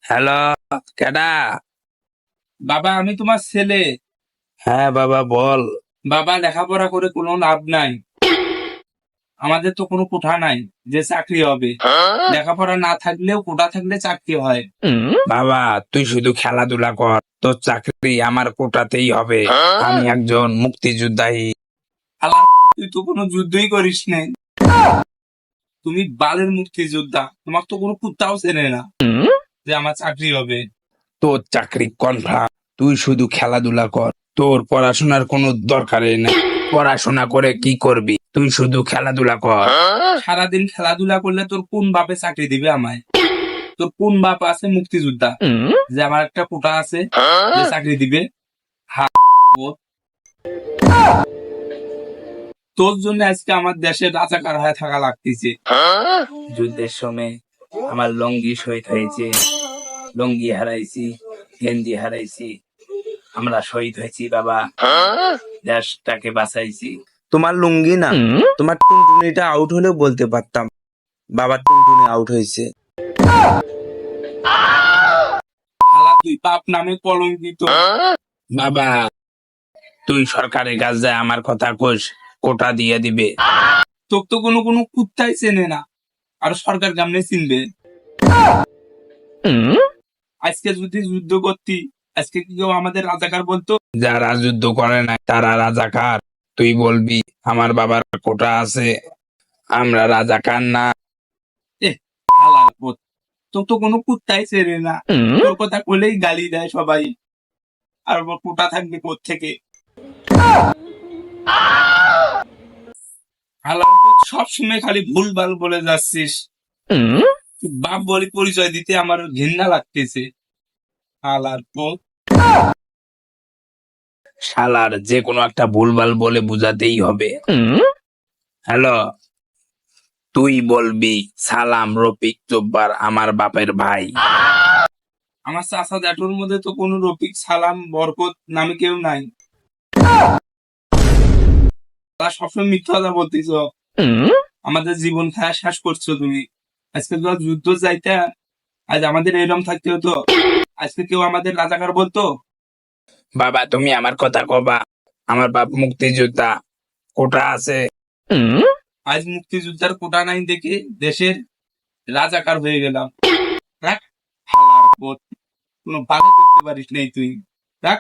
Hello, কেডা? বাবা, আমি তোমার ছেলে। হ্যাঁ বাবা, বল। বাবা, লেখাপড়া করে কোনো লাভ নাই। আমাদের তো কোনো কোঠা নাই যে চাকরি হবে। লেখাপড়া না থাকলেও কোঠা থাকলে চাকরি হয়। বাবা, তুই শুধু খেলাধুলা কর, তোর চাকরি আমার কোটাতেই হবে। আমি একজন মুক্তিযোদ্ধাই। আল্লাহ, তুই তো কোনো যুদ্ধই করিস নাই। তুমি বালের মুক্তিযোদ্ধা, তোমার তো কোনো কুত্তাও চেনে না যে আমার চাকরি হবে। তোর চাকরি কনফার্ম। তুই শুধু খেলাধুলা কর, তোর পড়াশোনার কোনো দরকারই নেই। পড়াশোনা করে কি করবি? তুই শুধু খেলাধুলা কর। সারাদিন খেলাধুলা করলে তোর কোন বাপে চাকরি দিবে আমায়? তোর কোন বাপ আছে মুক্তিযোদ্ধা যে আমার একটা কোটা আছে যে চাকরি দিবে? তোর জন্য আজকে আমার দেশে রাজাকার হয়ে থাকা লাগতেছে। যুদ্ধের সময় আমার লঙ্গি শহীদ হয়েছে, লঙ্গি হারাইছি, গেঞ্জি হারাইছি। আমরা শহীদ হয়েছি বাবা, দেশটাকে বাঁচাইছি। তোমার লুঙ্গি না, তোমার টুনটুনিটা আউট হলেও বলতে পারতাম বাবা টুনটুনি আউট হয়েছে। শালা তুই বাপ নামে কলঙ্কিত। বাবা, তুই সরকারের কাজ যায় আমার কথা কোষ, কোটা দিয়ে দিবে। তোর তো কোনো কোনো কুত্তাই চেনে না, আর সরকার কেমনে চিনবে? আজকে যদি যুদ্ধ করতি, আজকে কি কেউ আমাদের রাজাকার বলতো? যারা যুদ্ধ করে না তারা রাজাকার। তুই বলবি আমার বাবার কোটা আছে, আমরা রাজাকার না। এ শালার পুত, তোর তো কোনো কুত্তাই চেনে না। তোর কথা বলেই গালি দেয় সবাই। আর ওর কোটা থাকবে কোত্থেকে? শালার পুত, সবসময় খালি ভুলভাল বলে যাচ্ছিস। তুই বাপ বলে পরিচয় দিতে আমার ঘৃণা লাগতেছে। শালার পুত। শালার যে কোনো একটা ভুলভাল বলে বুঝাতেই হবে। হ্যালো, তুই বলবি সালাম রফিক জব্বার আমার বাপের ভাই। আমার চাচা জ্যাঠুর মধ্যে তো কোনো রফিক, সালাম, বরকত নামে কেউ নাই। তারা সবসময় মিথ্যা কথা বলতেছ। আমাদের জীবন খায়া শেষ করছো তুমি। আজকে তো যুদ্ধ যাইতে, আজ আমাদের এরম থাকতে হতো। আজকে কেউ আমাদের রাজাকার বলতো? বাবা, তুমি আমার কথা কবা। আমার বাপ মুক্তিযোদ্ধা, কোটা আছে। আজ মুক্তিযোদ্ধার কোটা নাই দেখে দেশের রাজাকার হয়ে গেলাম। রাখ শালার পুত, কোনো ভালো করতে পারিস নাই তুই। রাখ।